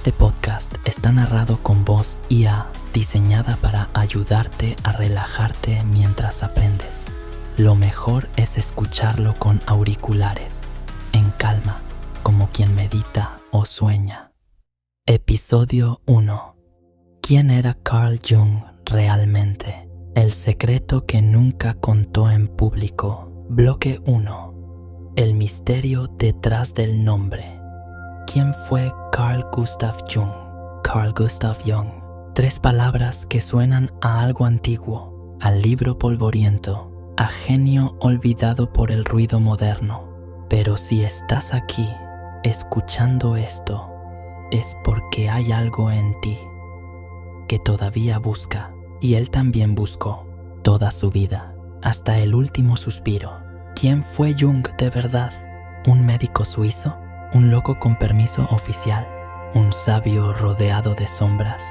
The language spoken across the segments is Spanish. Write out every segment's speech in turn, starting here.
Este podcast está narrado con voz IA diseñada para ayudarte a relajarte mientras aprendes. Lo mejor es escucharlo con auriculares, en calma, como quien medita o sueña. Episodio 1. ¿Quién era Carl Jung realmente? El secreto que nunca contó en público. Bloque 1. El misterio detrás del nombre. ¿Quién fue Carl Gustav Jung? Carl Gustav Jung. 3 palabras que suenan a algo antiguo, al libro polvoriento, a genio olvidado por el ruido moderno. Pero si estás aquí, escuchando esto, es porque hay algo en ti que todavía busca, y él también buscó toda su vida, hasta el último suspiro. ¿Quién fue Jung de verdad? ¿Un médico suizo? ¿Un loco con permiso oficial? ¿Un sabio rodeado de sombras?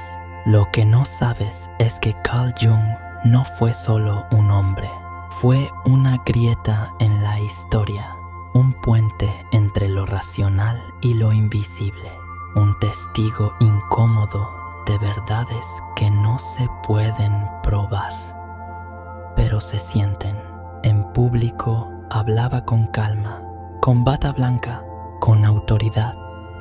Lo que no sabes es que Carl Jung no fue solo un hombre. Fue una grieta en la historia, un puente entre lo racional y lo invisible, un testigo incómodo de verdades que no se pueden probar, pero se sienten. En público hablaba con calma, con bata blanca, con autoridad,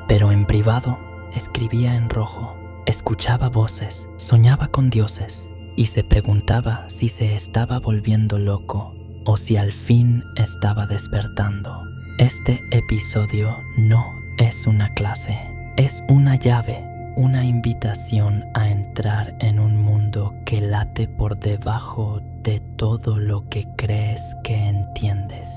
pero en privado escribía en rojo, escuchaba voces, soñaba con dioses y se preguntaba si se estaba volviendo loco o si al fin estaba despertando. Este episodio no es una clase, es una llave, una invitación a entrar en un mundo que late por debajo de todo lo que crees que entiendes.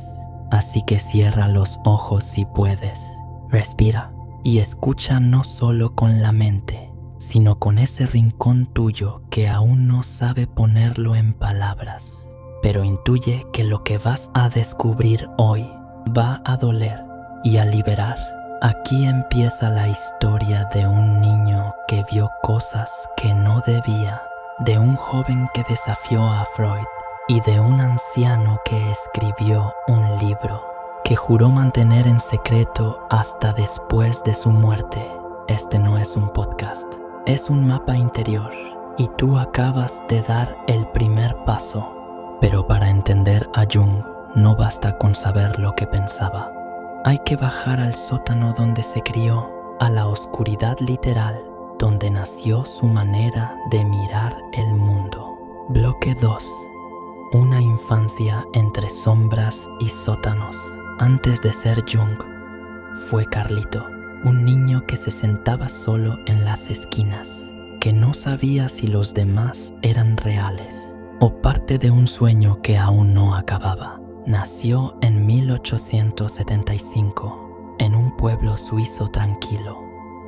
Así que cierra los ojos si puedes, respira y escucha no solo con la mente, sino con ese rincón tuyo que aún no sabe ponerlo en palabras, pero intuye que lo que vas a descubrir hoy va a doler y a liberar. Aquí empieza la historia de un niño que vio cosas que no debía, de un joven que desafió a Freud y de un anciano que escribió un libro que juró mantener en secreto hasta después de su muerte. Este no es un podcast, es un mapa interior y tú acabas de dar el primer paso. Pero para entender a Jung no basta con saber lo que pensaba. Hay que bajar al sótano donde se crió, a la oscuridad literal, donde nació su manera de mirar el mundo. Bloque 2. Una infancia entre sombras y sótanos. Antes de ser Jung, fue Carlito, un niño que se sentaba solo en las esquinas, que no sabía si los demás eran reales o parte de un sueño que aún no acababa. Nació en 1875, en un pueblo suizo tranquilo,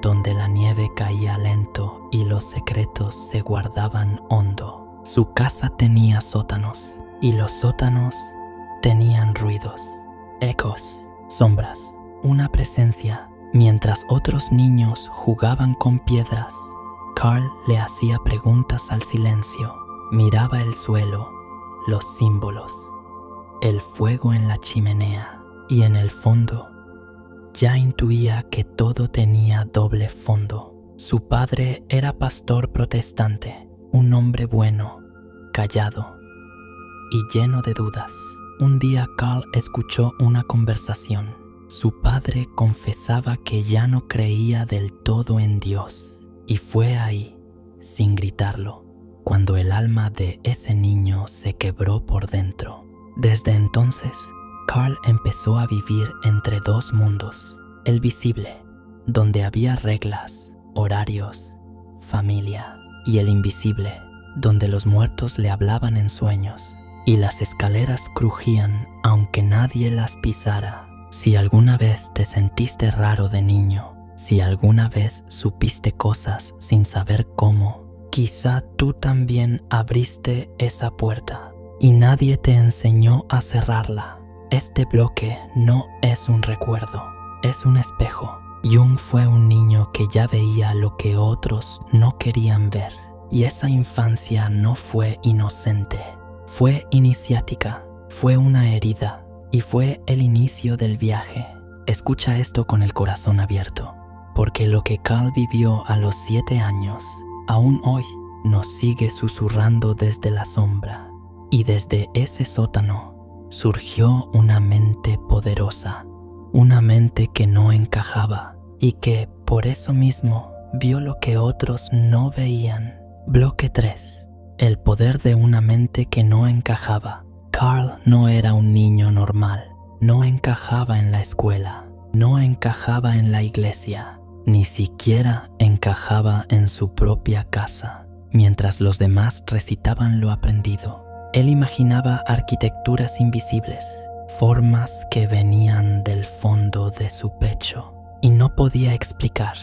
donde la nieve caía lento y los secretos se guardaban hondo. Su casa tenía sótanos, y los sótanos tenían ruidos, ecos, sombras, una presencia. Mientras otros niños jugaban con piedras, Carl le hacía preguntas al silencio, miraba el suelo, los símbolos, el fuego en la chimenea, y en el fondo ya intuía que todo tenía doble fondo. Su padre era pastor protestante, un hombre bueno, callado y lleno de dudas. Un día Carl escuchó una conversación. Su padre confesaba que ya no creía del todo en Dios, y fue ahí, sin gritarlo, cuando el alma de ese niño se quebró por dentro. Desde entonces, Carl empezó a vivir entre 2 mundos: el visible, donde había reglas, horarios, familia, y el invisible, donde los muertos le hablaban en sueños y las escaleras crujían aunque nadie las pisara. Si alguna vez te sentiste raro de niño, si alguna vez supiste cosas sin saber cómo, quizá tú también abriste esa puerta y nadie te enseñó a cerrarla. Este bloque no es un recuerdo, es un espejo. Jung fue un niño que ya veía lo que otros no querían ver. Y esa infancia no fue inocente, fue iniciática, fue una herida y fue el inicio del viaje. Escucha esto con el corazón abierto. porque lo que Carl vivió a los 7 años, aún hoy nos sigue susurrando desde la sombra. Y desde ese sótano surgió una mente poderosa, una mente que no encajaba y que, por eso mismo, vio lo que otros no veían. Bloque 3. El poder de una mente que no encajaba. Carl no era un niño normal. No encajaba en la escuela. No encajaba en la iglesia. Ni siquiera encajaba en su propia casa. Mientras los demás recitaban lo aprendido, él imaginaba arquitecturas invisibles, formas que venían del fondo de su pecho y no podía explicar.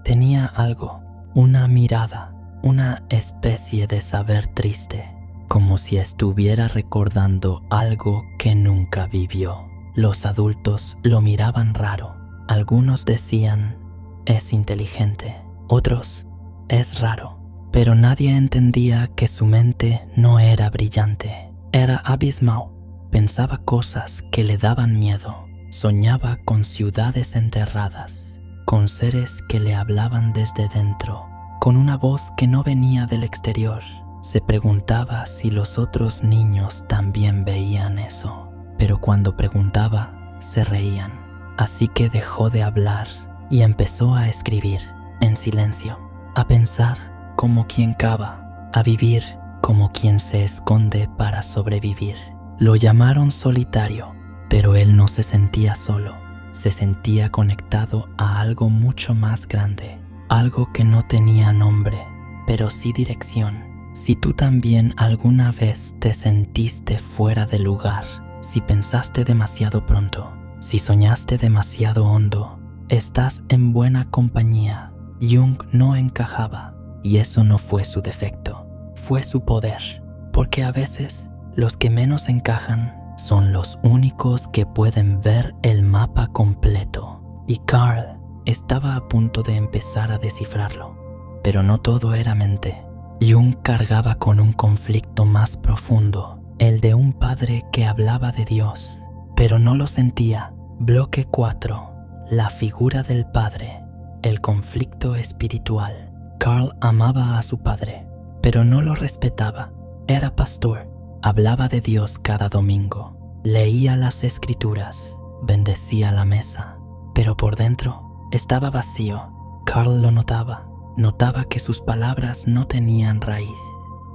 Tenía algo, una mirada, una especie de saber triste, como si estuviera recordando algo que nunca vivió. Los adultos lo miraban raro. Algunos decían, es inteligente. Otros, es raro. Pero nadie entendía que su mente no era brillante. Era abismal. Pensaba cosas que le daban miedo. Soñaba con ciudades enterradas, con seres que le hablaban desde dentro, con una voz que no venía del exterior. Se preguntaba si los otros niños también veían eso, pero cuando preguntaba, se reían. Así que dejó de hablar y empezó a escribir, en silencio, a pensar como quien cava, a vivir como quien se esconde para sobrevivir. Lo llamaron solitario, pero él no se sentía solo. Se sentía conectado a algo mucho más grande, algo que no tenía nombre, pero sí dirección. Si tú también alguna vez te sentiste fuera de lugar, si pensaste demasiado pronto, si soñaste demasiado hondo, estás en buena compañía. Jung no encajaba, y eso no fue su defecto, fue su poder, porque a veces los que menos encajan son los únicos que pueden ver el mapa completo. Y Carl estaba a punto de empezar a descifrarlo, pero no todo era mente. Jung cargaba con un conflicto más profundo, el de un padre que hablaba de Dios, pero no lo sentía. Bloque 4. La figura del padre, el conflicto espiritual. Carl amaba a su padre, pero no lo respetaba. Era pastor, hablaba de Dios cada domingo, leía las escrituras, bendecía la mesa, pero por dentro estaba vacío. Carl lo notaba. Notaba que sus palabras no tenían raíz,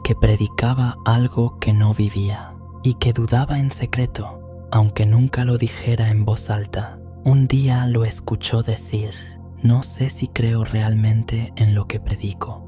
que predicaba algo que no vivía y que dudaba en secreto, aunque nunca lo dijera en voz alta. Un día lo escuchó decir, no sé si creo realmente en lo que predico.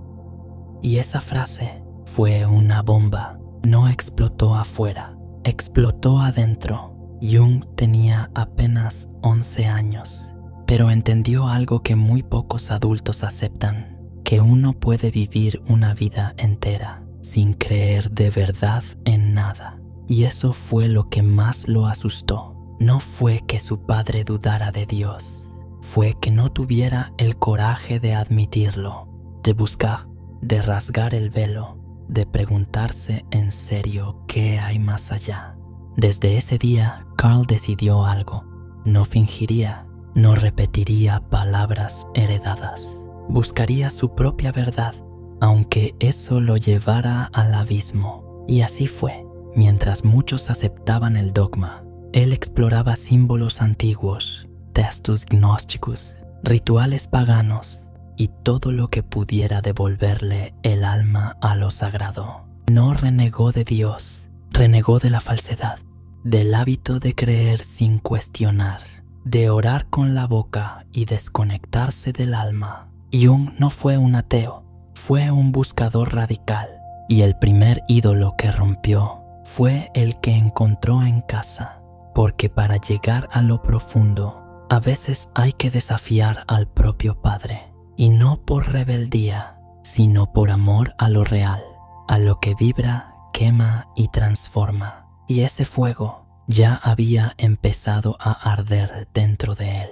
Y esa frase fue una bomba. No explotó afuera, explotó adentro. Jung tenía apenas 11 años, pero entendió algo que muy pocos adultos aceptan, que uno puede vivir una vida entera sin creer de verdad en nada. Y eso fue lo que más lo asustó. No fue que su padre dudara de Dios, fue que no tuviera el coraje de admitirlo, de buscar, de rasgar el velo, de preguntarse en serio qué hay más allá. Desde ese día, Carl decidió algo. No fingiría, no repetiría palabras heredadas. Buscaría su propia verdad, aunque eso lo llevara al abismo. Y así fue. Mientras muchos aceptaban el dogma, él exploraba símbolos antiguos, textos gnósticos, rituales paganos y todo lo que pudiera devolverle el alma a lo sagrado. No renegó de Dios, renegó de la falsedad, del hábito de creer sin cuestionar, de orar con la boca y desconectarse del alma. Jung no fue un ateo, fue un buscador radical, y el primer ídolo que rompió fue el que encontró en casa, porque para llegar a lo profundo, a veces hay que desafiar al propio Padre, y no por rebeldía, sino por amor a lo real, a lo que vibra, quema y transforma. Y ese fuego ya había empezado a arder dentro de él.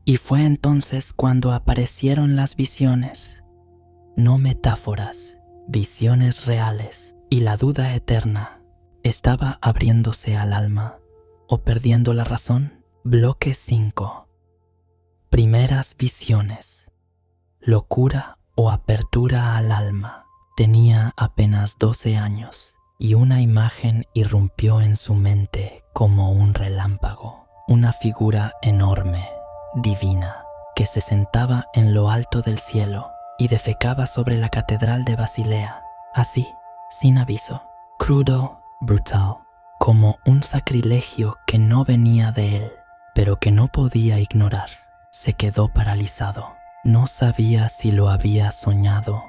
Y fue entonces cuando aparecieron las visiones, no metáforas, visiones reales, y la duda eterna estaba abriéndose al alma, o perdiendo la razón. Bloque 5. Primeras visiones. locura o apertura al alma. Tenía apenas 12 años y una imagen irrumpió en su mente como un relámpago. Una figura enorme, divina, que se sentaba en lo alto del cielo y defecaba sobre la catedral de Basilea, así, sin aviso, crudo, brutal, como un sacrilegio que no venía de él, pero que no podía ignorar. Se quedó paralizado. No sabía si lo había soñado,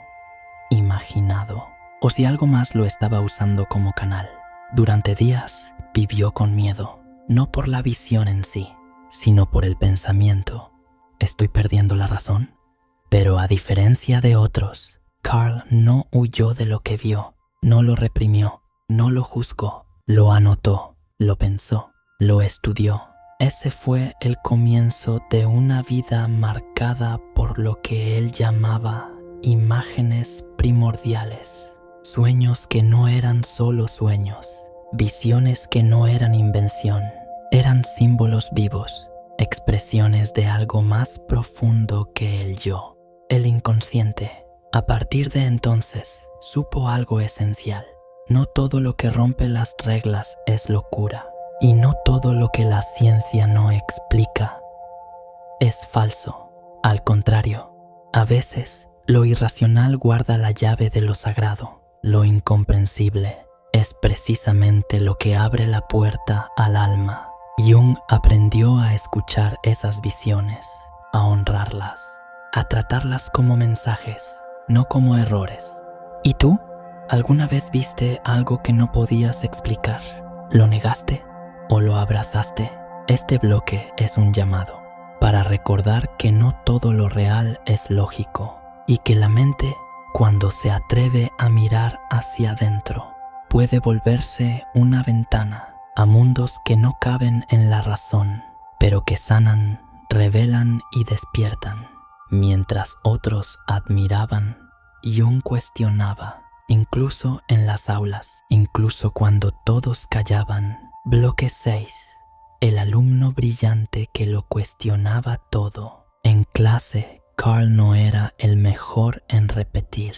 imaginado, o si algo más lo estaba usando como canal. Durante días vivió con miedo, no por la visión en sí, sino por el pensamiento. ¿Estoy perdiendo la razón? Pero a diferencia de otros, Carl no huyó de lo que vio, no lo reprimió, no lo juzgó, lo anotó, lo pensó, lo estudió. Ese fue el comienzo de una vida marcada por lo que él llamaba imágenes primordiales, sueños que no eran solo sueños, visiones que no eran invención, eran símbolos vivos, expresiones de algo más profundo que el yo, el inconsciente. A partir de entonces, supo algo esencial. No todo lo que rompe las reglas es locura, y no todo lo que la ciencia no explica es falso. Al contrario, a veces lo irracional guarda la llave de lo sagrado. Lo incomprensible es precisamente lo que abre la puerta al alma. Jung aprendió a escuchar esas visiones, a honrarlas, a tratarlas como mensajes, no como errores. ¿Y tú? ¿Alguna vez viste algo que no podías explicar? ¿Lo negaste o lo abrazaste? Este bloque es un llamado para recordar que no todo lo real es lógico y que la mente, cuando se atreve a mirar hacia adentro, puede volverse una ventana a mundos que no caben en la razón, pero que sanan, revelan y despiertan. Mientras otros admiraban, Jung cuestionaba, incluso en las aulas, incluso cuando todos callaban. Bloque 6. El alumno brillante que lo cuestionaba todo. En clase, Carl no era el mejor en repetir,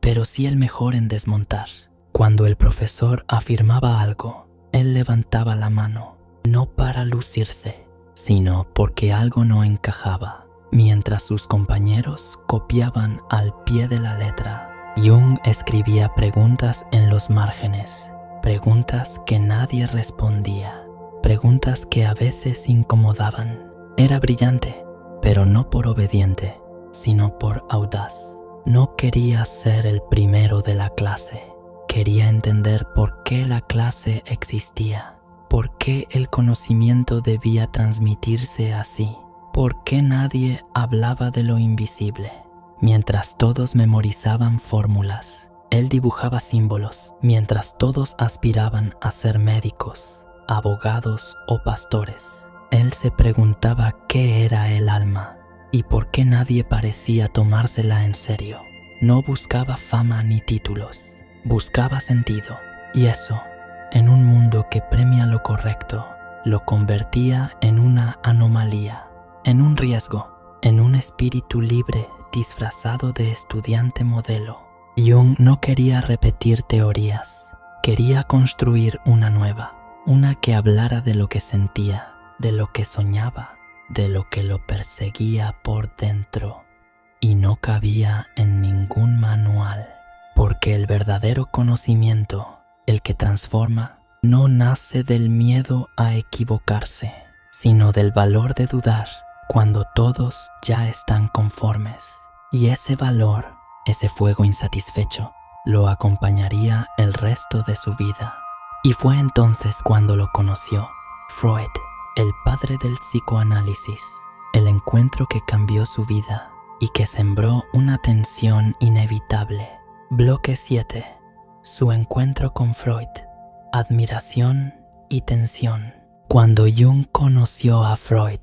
pero sí el mejor en desmontar. Cuando el profesor afirmaba algo, él levantaba la mano, no para lucirse, sino porque algo no encajaba. Mientras sus compañeros copiaban al pie de la letra, Jung escribía preguntas en los márgenes, preguntas que nadie respondía, preguntas que a veces incomodaban. Era brillante, pero no por obediente, sino por audaz. No quería ser el primero de la clase. Quería entender por qué la clase existía, por qué el conocimiento debía transmitirse así, por qué nadie hablaba de lo invisible. Mientras todos memorizaban fórmulas, él dibujaba símbolos. Mientras todos aspiraban a ser médicos, abogados o pastores, él se preguntaba qué era el alma y por qué nadie parecía tomársela en serio. No buscaba fama ni títulos, buscaba sentido, y eso, en un mundo que premia lo correcto, lo convertía en una anomalía, en un riesgo, en un espíritu libre disfrazado de estudiante modelo. Jung no quería repetir teorías, quería construir una nueva, una que hablara de lo que sentía, de lo que soñaba, de lo que lo perseguía por dentro, y no cabía en ningún manual, porque el verdadero conocimiento, el que transforma, no nace del miedo a equivocarse, sino del valor de dudar cuando todos ya están conformes. Y ese valor, ese fuego insatisfecho, lo acompañaría el resto de su vida. Y fue entonces cuando lo conoció, Freud, el padre del psicoanálisis, el encuentro que cambió su vida y que sembró una tensión inevitable. Bloque 7. Su encuentro con Freud, admiración y tensión. Cuando Jung conoció a Freud,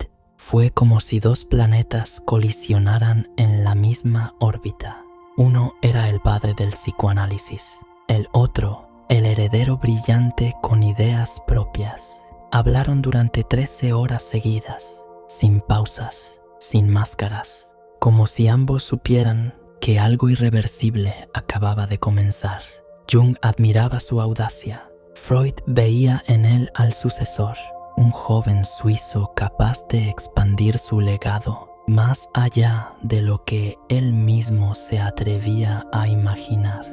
fue como si dos planetas colisionaran en la misma órbita. Uno era el padre del psicoanálisis, el otro, el heredero brillante con ideas propias. Hablaron durante 13 horas seguidas, sin pausas, sin máscaras, como si ambos supieran que algo irreversible acababa de comenzar. Jung admiraba su audacia. Freud veía en él al sucesor, un joven suizo capaz de expandir su legado más allá de lo que él mismo se atrevía a imaginar.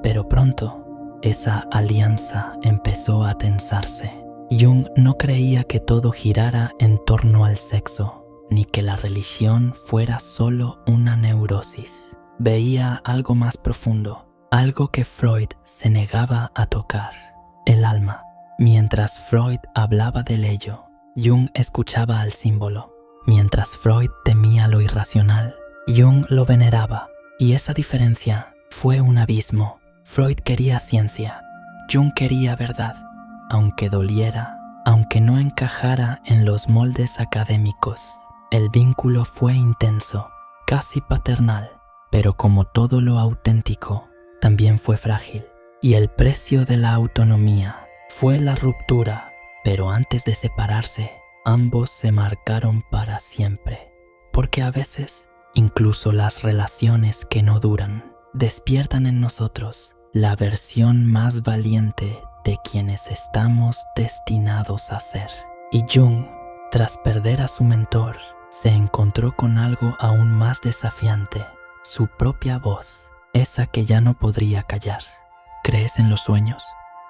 Pero pronto, esa alianza empezó a tensarse. Jung no creía que todo girara en torno al sexo, ni que la religión fuera solo una neurosis. Veía algo más profundo, algo que Freud se negaba a tocar: el alma. Mientras Freud hablaba del ello, Jung escuchaba al símbolo. Mientras Freud temía lo irracional, Jung lo veneraba, y esa diferencia fue un abismo. Freud quería ciencia, Jung quería verdad, aunque doliera, aunque no encajara en los moldes académicos. El vínculo fue intenso, casi paternal, pero como todo lo auténtico, también fue frágil. Y el precio de la autonomía fue la ruptura, pero antes de separarse, ambos se marcaron para siempre. Porque a veces, incluso las relaciones que no duran, despiertan en nosotros la versión más valiente de quienes estamos destinados a ser. Y Jung, tras perder a su mentor, se encontró con algo aún más desafiante: su propia voz, esa que ya no podría callar. ¿Crees en los sueños?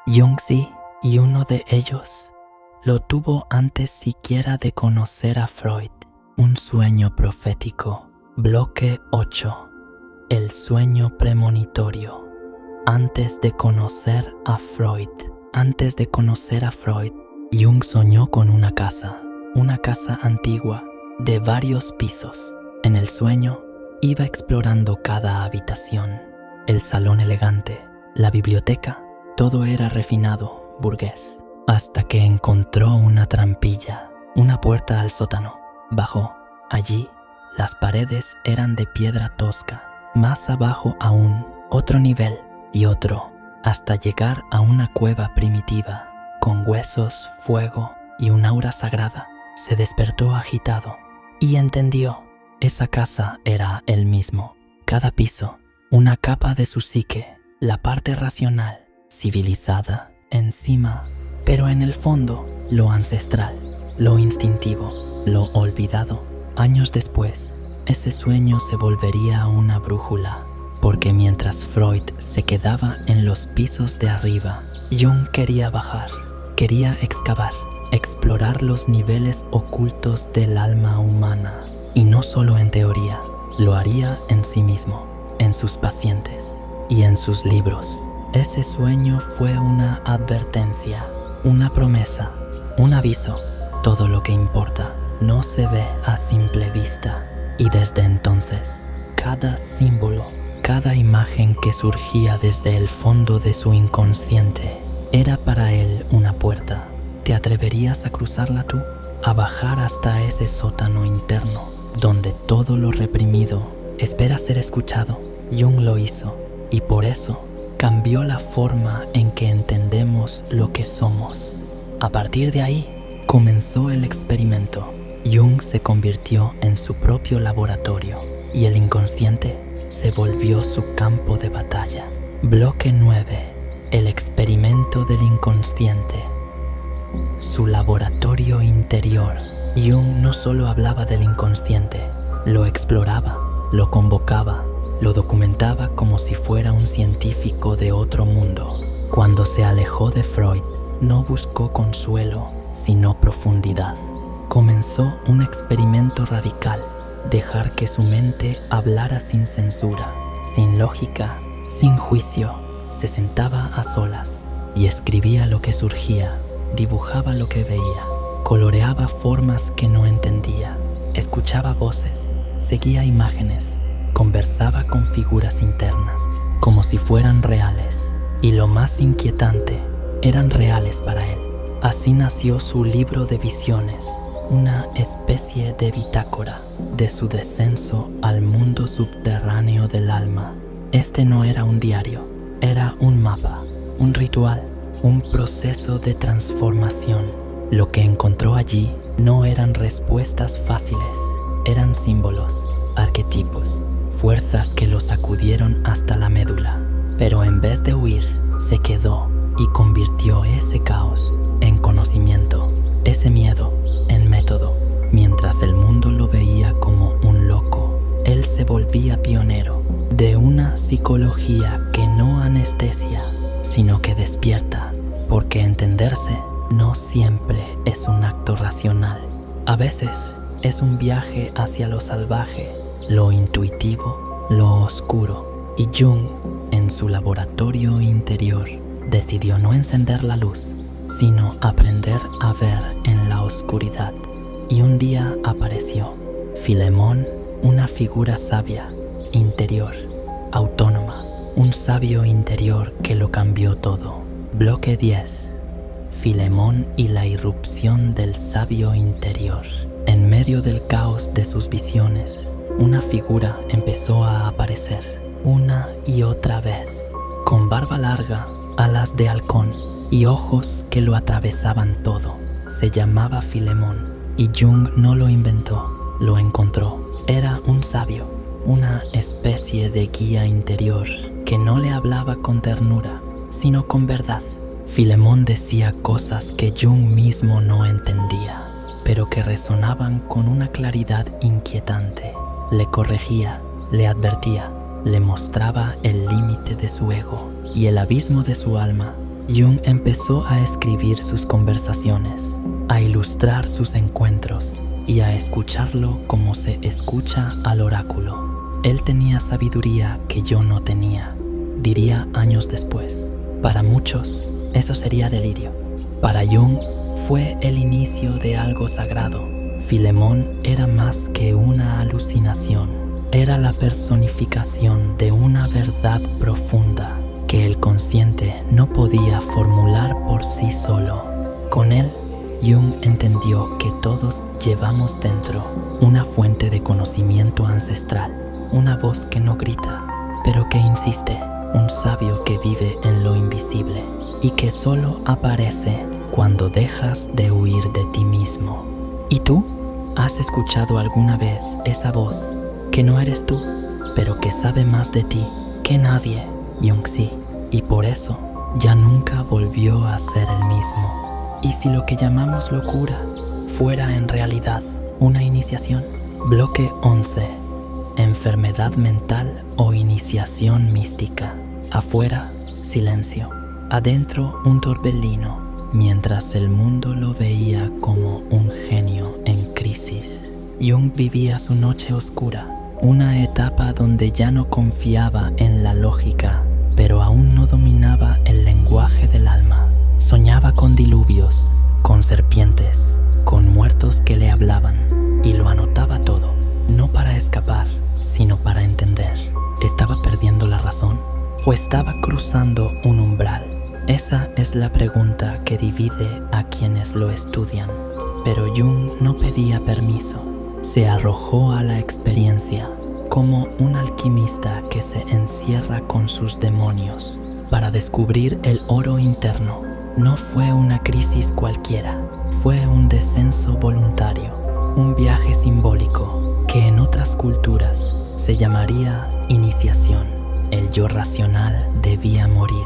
Jung sí, y uno de ellos lo tuvo antes siquiera de conocer a Freud. Un sueño profético. Bloque 8. El sueño premonitorio. Antes de conocer a Freud, Jung soñó con una casa antigua de varios pisos. En el sueño iba explorando cada habitación, el salón elegante, la biblioteca. Todo era refinado, burgués, hasta que encontró una trampilla, una puerta al sótano. Bajó. Allí, las paredes eran de piedra tosca. Más abajo aún, otro nivel y otro, hasta llegar a una cueva primitiva, con huesos, fuego y un aura sagrada. Se despertó agitado y entendió. Esa casa era él mismo. Cada piso, una capa de su psique, la parte racional, civilizada, encima, pero en el fondo, lo ancestral, lo instintivo, lo olvidado. Años después, ese sueño se volvería una brújula, porque mientras Freud se quedaba en los pisos de arriba, Jung quería bajar, quería excavar, explorar los niveles ocultos del alma humana. Y no solo en teoría, lo haría en sí mismo, en sus pacientes y en sus libros. Ese sueño fue una advertencia, una promesa, un aviso. Todo lo que importa no se ve a simple vista. Y desde entonces, cada símbolo, cada imagen que surgía desde el fondo de su inconsciente era para él una puerta. ¿Te atreverías a cruzarla tú? A bajar hasta ese sótano interno, donde todo lo reprimido espera ser escuchado. Jung lo hizo, y por eso cambió la forma en que entendemos lo que somos. A partir de ahí, comenzó el experimento. Jung se convirtió en su propio laboratorio, y el inconsciente se volvió su campo de batalla. Bloque 9. El experimento del inconsciente. Su laboratorio interior. Jung no solo hablaba del inconsciente, lo exploraba, lo convocaba, lo documentaba como si fuera un científico de otro mundo. Cuando se alejó de Freud, no buscó consuelo, sino profundidad. Comenzó un experimento radical: dejar que su mente hablara sin censura, sin lógica, sin juicio. Se sentaba a solas y escribía lo que surgía, dibujaba lo que veía, coloreaba formas que no entendía, escuchaba voces, seguía imágenes, conversaba con figuras internas, como si fueran reales. Y lo más inquietante, eran reales para él. Así nació su libro de visiones, una especie de bitácora de su descenso al mundo subterráneo del alma. Este no era un diario, era un mapa, un ritual, un proceso de transformación. Lo que encontró allí no eran respuestas fáciles, eran símbolos, arquetipos, fuerzas que lo sacudieron hasta la médula. Pero en vez de huir, se quedó y convirtió ese caos en conocimiento, ese miedo en método. Mientras el mundo lo veía como un loco, él se volvía pionero de una psicología que no anestesia, sino que despierta, porque entenderse no siempre es un acto racional. A veces es un viaje hacia lo salvaje, lo intuitivo, lo oscuro. Y Jung, en su laboratorio interior, decidió no encender la luz, sino aprender a ver en la oscuridad. Y un día apareció Filemón, una figura sabia, interior, autónoma, un sabio interior que lo cambió todo. Bloque 10. Filemón y la irrupción del sabio interior. En medio del caos de sus visiones, una figura empezó a aparecer una y otra vez, con barba larga, alas de halcón y ojos que lo atravesaban todo. Se llamaba Filemón y Jung no lo inventó, lo encontró. Era un sabio, una especie de guía interior que no le hablaba con ternura, sino con verdad. Filemón decía cosas que Jung mismo no entendía, pero que resonaban con una claridad inquietante. Le corregía, le advertía, le mostraba el límite de su ego y el abismo de su alma. Jung empezó a escribir sus conversaciones, a ilustrar sus encuentros y a escucharlo como se escucha al oráculo. Él tenía sabiduría que yo no tenía, diría años después. Para muchos, eso sería delirio. Para Jung, fue el inicio de algo sagrado. Filemón era más que una alucinación. Era la personificación de una verdad profunda que el consciente no podía formular por sí solo. Con él, Jung entendió que todos llevamos dentro una fuente de conocimiento ancestral, una voz que no grita, pero que insiste, un sabio que vive en lo invisible y que solo aparece cuando dejas de huir de ti mismo. ¿Y tú? ¿Has escuchado alguna vez esa voz que no eres tú, pero que sabe más de ti que nadie? Jung sí, y por eso ya nunca volvió a ser el mismo. ¿Y si lo que llamamos locura fuera en realidad una iniciación? Bloque 11. Enfermedad mental o iniciación mística. Afuera, silencio. Adentro, un torbellino, mientras el mundo lo veía como un genio en crisis. Jung vivía su noche oscura, una etapa donde ya no confiaba en la lógica, pero aún no dominaba el lenguaje del alma. Soñaba con diluvios, con serpientes, con muertos que le hablaban, y lo anotaba todo, no para escapar, sino para entender. ¿Estaba perdiendo la razón o estaba cruzando un umbral? Esa es la pregunta que divide a quienes lo estudian. Pero Jung no pedía permiso, se arrojó a la experiencia como un alquimista que se encierra con sus demonios para descubrir el oro interno. No fue una crisis cualquiera, fue un descenso voluntario, un viaje simbólico que en otras culturas se llamaría iniciación. El yo racional debía morir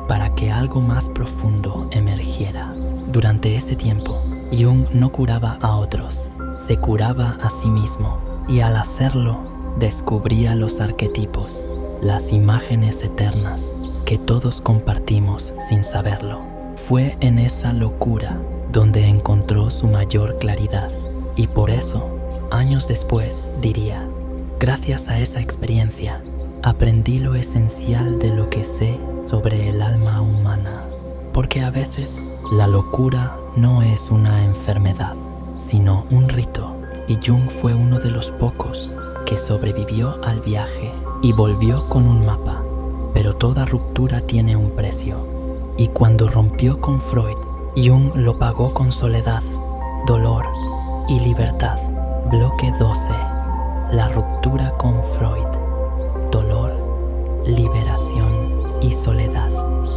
para que algo más profundo emergiera. Durante ese tiempo, Jung no curaba a otros, se curaba a sí mismo, y al hacerlo, descubría los arquetipos, las imágenes eternas que todos compartimos sin saberlo. Fue en esa locura donde encontró su mayor claridad, y por eso, años después, diría: gracias a esa experiencia, aprendí lo esencial de lo que sé sobre el alma humana, porque a veces la locura no es una enfermedad, sino un rito, y Jung fue uno de los pocos que sobrevivió al viaje y volvió con un mapa. Pero toda ruptura tiene un precio, y cuando rompió con Freud, Jung lo pagó con soledad, dolor y libertad. Bloque 12. La ruptura con Freud. Dolor, liberación y soledad.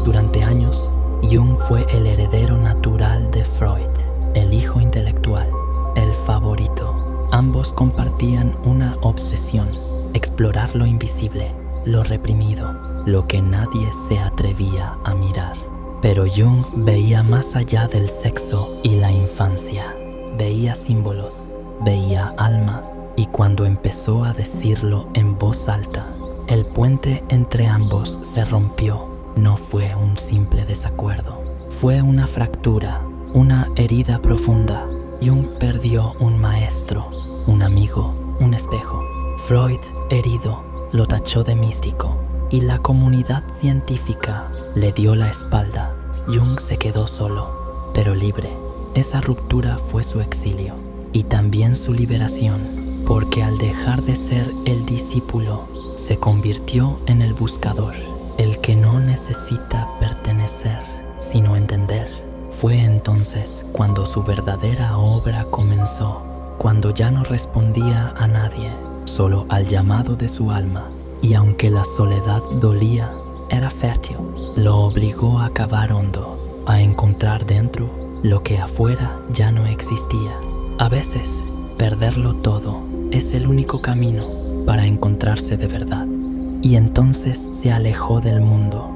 Durante años, Jung fue el heredero natural de Freud, el hijo intelectual, el favorito. Ambos Ambos compartían una obsesión: explorar lo invisible, lo reprimido, lo que nadie se atrevía a mirar. Pero Jung veía más allá del sexo y la infancia. Veía símbolos, veía alma, y cuando empezó a decirlo en voz alta, el puente entre ambos se rompió. No fue un simple desacuerdo, fue una fractura, una herida profunda. Jung perdió un maestro, un amigo, un espejo. Freud, herido, lo tachó de místico, y la comunidad científica le dio la espalda. Jung se quedó solo, pero libre. Esa ruptura fue su exilio y también su liberación, porque al dejar de ser el discípulo, se convirtió en el buscador, el que no necesita pertenecer, sino entender. Fue entonces cuando su verdadera obra comenzó, cuando ya no respondía a nadie, solo al llamado de su alma, y aunque la soledad dolía, era fértil. Lo obligó a cavar hondo, a encontrar dentro lo que afuera ya no existía. A veces, perderlo todo es el único camino para encontrarse de verdad. Y entonces se alejó del mundo,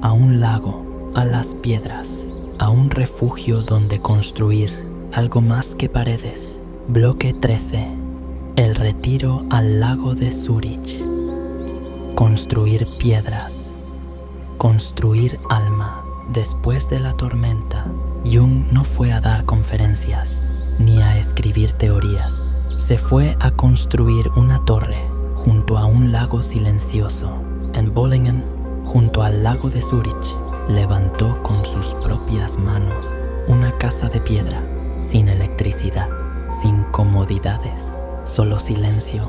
a un lago, a las piedras, a un refugio donde construir algo más que paredes. Bloque 13. El retiro al lago de Zúrich. Construir piedras. Construir alma. Después de la tormenta, Jung no fue a dar conferencias ni a escribir teorías. Se fue a construir una torre junto a un lago silencioso. En Bollingen, junto al lago de Zúrich, levantó con sus propias manos una casa de piedra, sin electricidad, sin comodidades, solo silencio,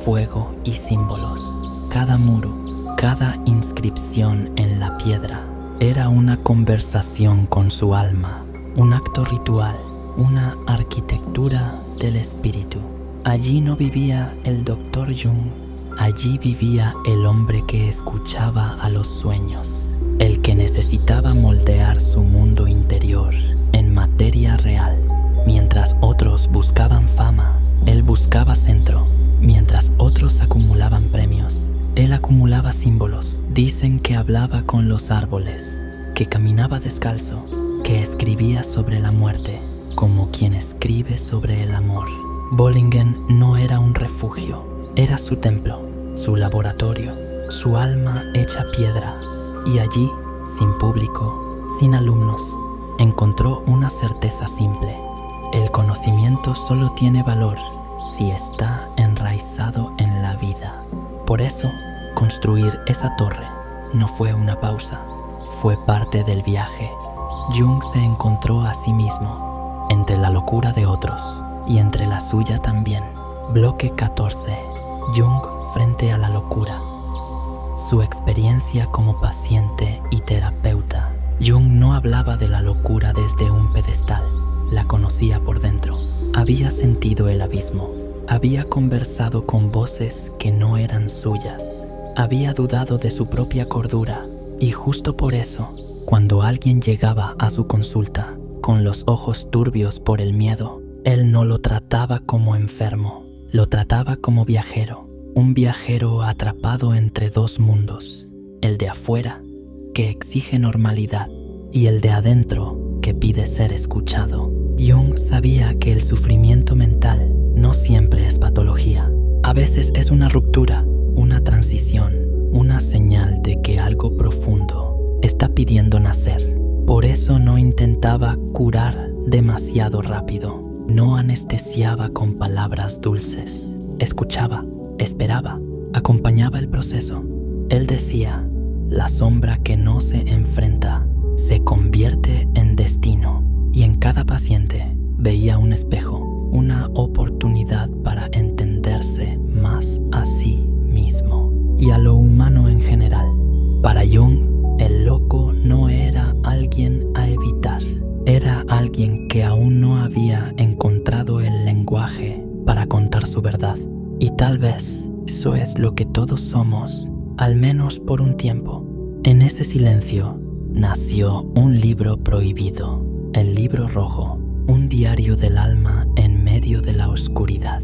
fuego y símbolos. Cada muro, cada inscripción en la piedra era una conversación con su alma, un acto ritual, una arquitectura del espíritu. Allí no vivía el Dr. Jung, allí vivía el hombre que escuchaba a los sueños, el que necesitaba moldear su mundo interior en materia real. Mientras otros buscaban fama, él buscaba centro. Mientras otros acumulaban premios, él acumulaba símbolos. Dicen que hablaba con los árboles, que caminaba descalzo, que escribía sobre la muerte, como quien escribe sobre el amor. Bollingen no era un refugio, era su templo, su laboratorio, su alma hecha piedra. Y allí, sin público, sin alumnos, encontró una certeza simple: el conocimiento solo tiene valor si está enraizado en la vida. Por eso, construir esa torre no fue una pausa, fue parte del viaje. Jung se encontró a sí mismo, entre la locura de otros y entre la suya también. Bloque 14. Jung frente a la locura. Su experiencia como paciente y terapeuta. Jung no hablaba de la locura desde un pedestal, la conocía por dentro. Había sentido el abismo, había conversado con voces que no eran suyas, había dudado de su propia cordura, y justo por eso, cuando alguien llegaba a su consulta con los ojos turbios por el miedo, él no lo trataba como enfermo, lo trataba como viajero, un viajero atrapado entre dos mundos, el de afuera, que exige normalidad, y el de adentro, que pide ser escuchado. Jung sabía que el sufrimiento mental no siempre es patología. A veces es una ruptura, una transición, una señal de que algo profundo está pidiendo nacer. Por eso no intentaba curar demasiado rápido, no anestesiaba con palabras dulces. Escuchaba, esperaba, acompañaba el proceso. Él decía: la sombra que no se enfrenta se convierte en destino. Y en cada paciente veía un espejo, una oportunidad para entenderse más a sí mismo y a lo humano en general. Para Jung, el loco no era alguien a evitar, era alguien que aún no había encontrado el lenguaje para contar su verdad. Y tal vez eso es lo que todos somos, al menos por un tiempo. En ese silencio nació un libro prohibido, el libro rojo, un diario del alma en medio de la oscuridad.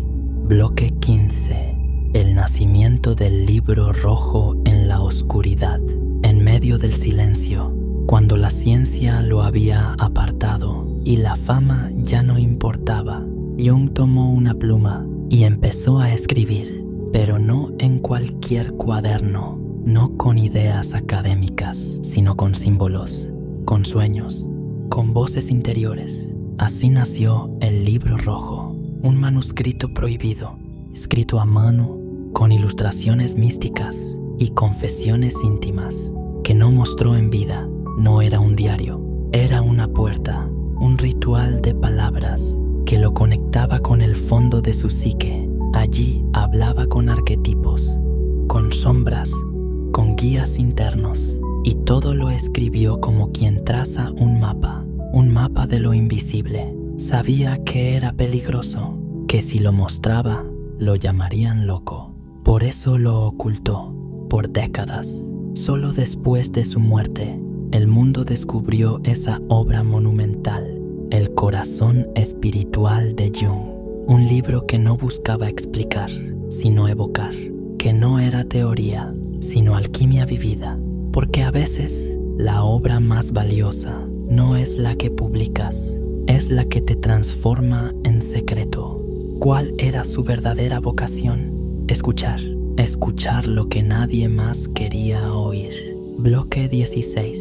Bloque 15. El nacimiento del libro rojo en la oscuridad, en medio del silencio, cuando la ciencia lo había apartado y la fama ya no importaba. Jung tomó una pluma y empezó a escribir, pero no en cualquier cuaderno, no con ideas académicas, sino con símbolos, con sueños, con voces interiores. Así nació el libro rojo, un manuscrito prohibido, escrito a mano, con ilustraciones místicas y confesiones íntimas, que no mostró en vida. No era un diario, era una puerta, un ritual de palabras que lo conectaba con el fondo de su psique. Allí hablaba con arquetipos, con sombras, con guías internos, y todo lo escribió como quien traza un mapa de lo invisible. Sabía que era peligroso, que si lo mostraba, lo llamarían loco. Por eso lo ocultó, por décadas. Solo después de su muerte, el mundo descubrió esa obra monumental, El corazón espiritual de Jung. Un libro que no buscaba explicar, sino evocar, que no era teoría, sino alquimia vivida, porque a veces la obra más valiosa no es la que publicas, es la que te transforma en secreto. ¿Cuál era su verdadera vocación? Escuchar lo que nadie más quería oír. Bloque 16.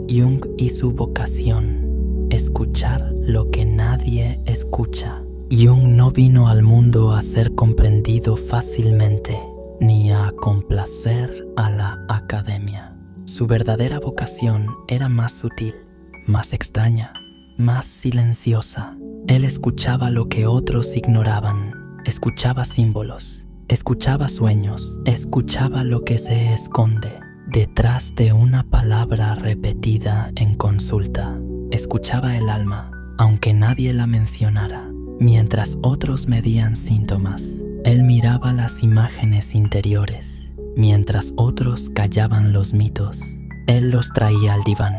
Jung y su vocación: escuchar lo que nadie escucha. Jung no vino al mundo a ser comprendido fácilmente, ni a complacer a la academia. Su verdadera vocación era más sutil, más extraña, más silenciosa. Él escuchaba lo que otros ignoraban, escuchaba símbolos, escuchaba sueños, escuchaba lo que se esconde detrás de una palabra repetida en consulta. Escuchaba el alma, aunque nadie la mencionara. Mientras otros medían síntomas, él miraba las imágenes interiores. Mientras otros callaban los mitos, él los traía al diván.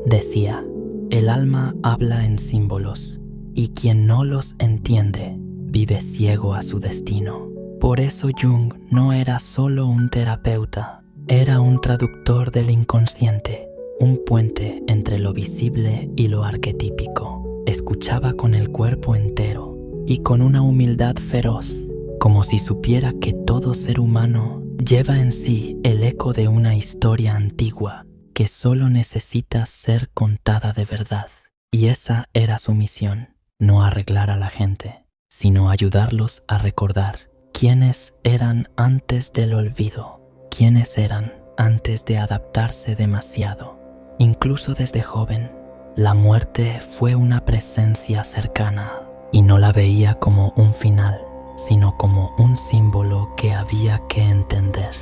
Decía: el alma habla en símbolos, y quien no los entiende vive ciego a su destino. Por eso Jung no era solo un terapeuta, era un traductor del inconsciente, un puente entre lo visible y lo arquetípico. Escuchaba con el cuerpo entero y con una humildad feroz, como si supiera que todo ser humano lleva en sí el eco de una historia antigua que solo necesita ser contada de verdad. Y esa era su misión: no arreglar a la gente, sino ayudarlos a recordar quiénes eran antes del olvido, quiénes eran antes de adaptarse demasiado. Incluso desde joven, la muerte fue una presencia cercana, y no la veía como un final, sino como un símbolo que había que entender.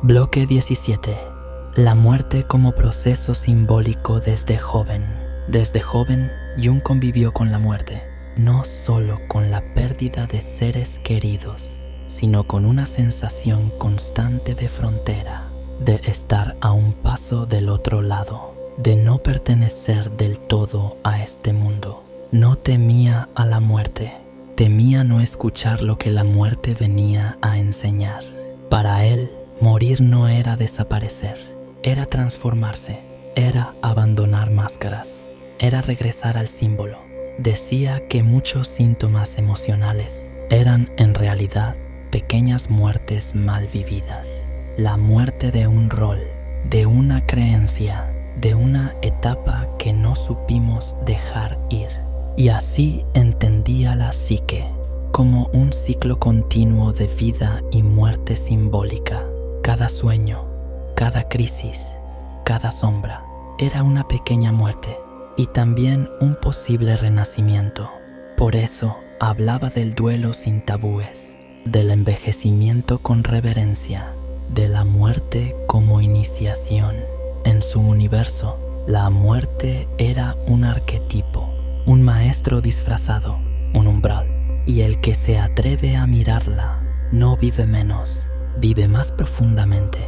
Bloque 17. La muerte como proceso simbólico desde joven. Desde joven, Jung convivió con la muerte, no solo con la pérdida de seres queridos, sino con una sensación constante de frontera, de estar a un paso del otro lado, de no pertenecer del todo a este mundo. No temía a la muerte, temía no escuchar lo que la muerte venía a enseñar. Para él, morir no era desaparecer, era transformarse, era abandonar máscaras, era regresar al símbolo. Decía que muchos síntomas emocionales eran en realidad pequeñas muertes mal vividas. La muerte de un rol, de una creencia, de una etapa que no supimos dejar ir. Y así entendía la psique, como un ciclo continuo de vida y muerte simbólica. Cada sueño, cada crisis, cada sombra era una pequeña muerte y también un posible renacimiento. Por eso hablaba del duelo sin tabúes, del envejecimiento con reverencia, de la muerte como iniciación. En su universo, la muerte era un arquetipo, un maestro disfrazado, un umbral, y el que se atreve a mirarla no vive menos, vive más profundamente,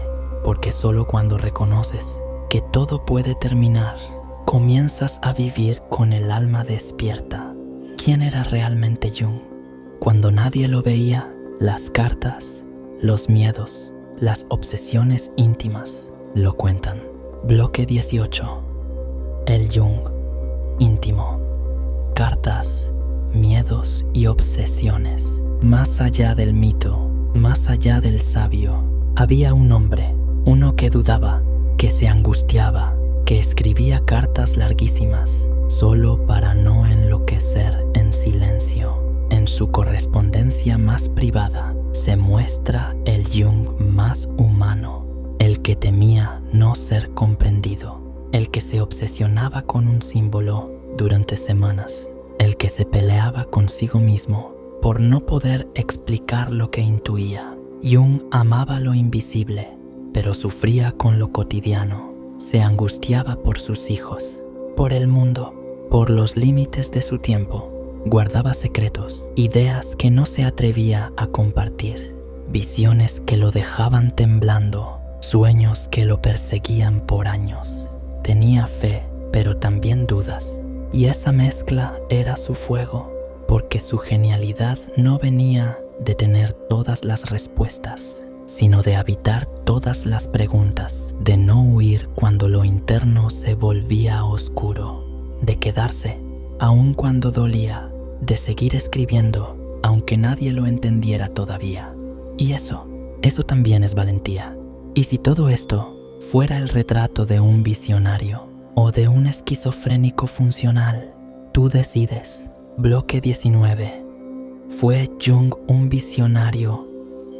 porque solo cuando reconoces que todo puede terminar, comienzas a vivir con el alma despierta. ¿Quién era realmente Jung? Cuando nadie lo veía, Las cartas, los miedos, las obsesiones íntimas lo cuentan. Bloque 18. El Jung íntimo. Cartas, miedos y obsesiones. Más allá del mito, más allá del sabio, había un hombre, uno que dudaba, que se angustiaba, que escribía cartas larguísimas, solo para no enloquecer en silencio. En su correspondencia más privada se muestra el Jung más humano, el que temía no ser comprendido, el que se obsesionaba con un símbolo durante semanas, el que se peleaba consigo mismo por no poder explicar lo que intuía. Jung amaba lo invisible, pero sufría con lo cotidiano. Se angustiaba por sus hijos, por el mundo, por los límites de su tiempo. Guardaba secretos, ideas que no se atrevía a compartir, visiones que lo dejaban temblando, sueños que lo perseguían por años. Tenía fe, pero también dudas, y esa mezcla era su fuego, porque su genialidad no venía de tener todas las respuestas, sino de habitar todas las preguntas, de no huir cuando lo interno se volvía oscuro, de quedarse aun cuando dolía, de seguir escribiendo aunque nadie lo entendiera todavía. Y eso también es valentía. Y si todo esto fuera el retrato de un visionario o de un esquizofrénico funcional, tú decides. Bloque 19. ¿Fue Jung un visionario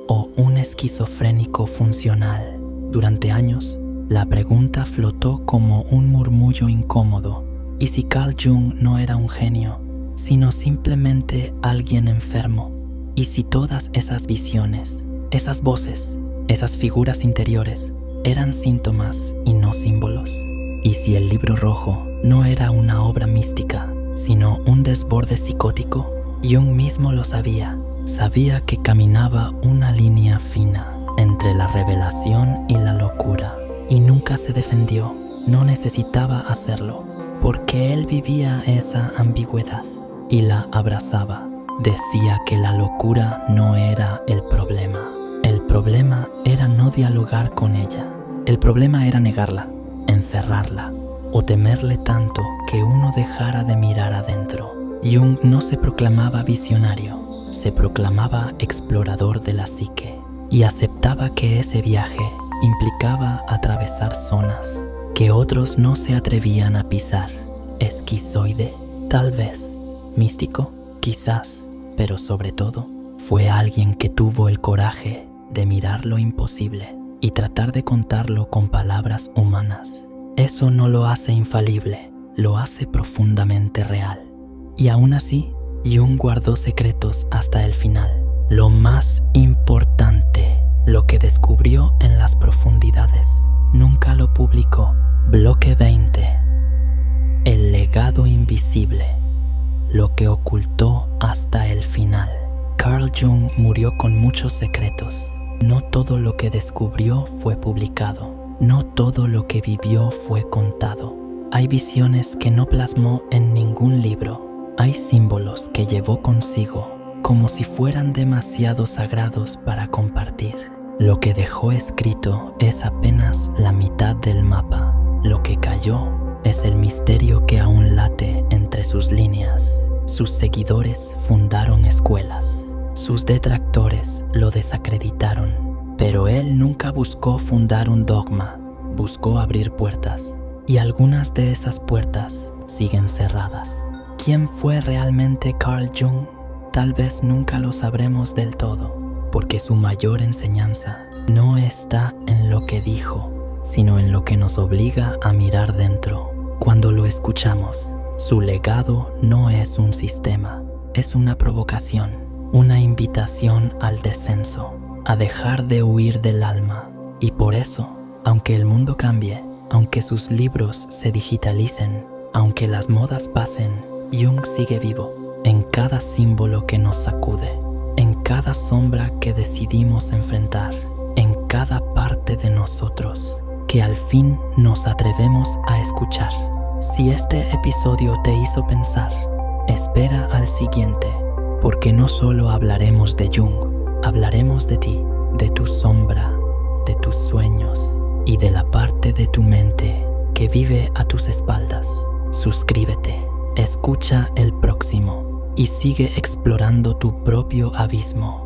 o un esquizofrénico funcional? Durante años, la pregunta flotó como un murmullo incómodo. ¿Y si Carl Jung no era un genio, sino simplemente alguien enfermo? ¿Y si todas esas visiones, esas voces, esas figuras interiores eran síntomas y no símbolos? ¿Y si el libro rojo no era una obra mística, sino un desborde psicótico? Jung mismo lo sabía. Sabía que caminaba una línea fina entre la revelación y la locura. Y nunca se defendió. No necesitaba hacerlo, porque él vivía esa ambigüedad y la abrazaba. Decía que la locura no era el problema. El problema era no dialogar con ella. El problema era negarla, encerrarla, o temerle tanto que uno dejara de mirar adentro. Jung no se proclamaba visionario, se proclamaba explorador de la psique y aceptaba que ese viaje implicaba atravesar zonas que otros no se atrevían a pisar. Esquizoide, tal vez. Místico, quizás, pero sobre todo, fue alguien que tuvo el coraje de mirar lo imposible y tratar de contarlo con palabras humanas. Eso no lo hace infalible, lo hace profundamente real. Y aún así, Jung guardó secretos hasta el final. Lo más importante, lo que descubrió en las profundidades, nunca lo publicó. Bloque 20. El legado invisible, lo que ocultó hasta el final. Carl Jung murió con muchos secretos. No todo lo que descubrió fue publicado. No todo lo que vivió fue contado. Hay visiones que no plasmó en ningún libro. Hay símbolos que llevó consigo, como si fueran demasiado sagrados para compartir. Lo que dejó escrito es apenas la mitad del mapa. Lo que cayó es el misterio que aún late entre sus líneas. Sus seguidores fundaron escuelas. Sus detractores lo desacreditaron. Pero él nunca buscó fundar un dogma, buscó abrir puertas. Y algunas de esas puertas siguen cerradas. ¿Quién fue realmente Carl Jung? Tal vez nunca lo sabremos del todo, porque su mayor enseñanza no está en lo que dijo, sino en lo que nos obliga a mirar dentro. Cuando lo escuchamos, su legado no es un sistema, es una provocación, una invitación al descenso, a dejar de huir del alma. Y por eso, aunque el mundo cambie, aunque sus libros se digitalicen, aunque las modas pasen, Jung sigue vivo en cada símbolo que nos sacude, en cada sombra que decidimos enfrentar, en cada parte de nosotros que al fin nos atrevemos a escuchar. Si este episodio te hizo pensar, espera al siguiente, porque no solo hablaremos de Jung, Hablaremos de ti, de tu sombra, de tus sueños y de la parte de tu mente que vive a tus espaldas. Suscríbete, escucha el próximo y sigue explorando tu propio abismo.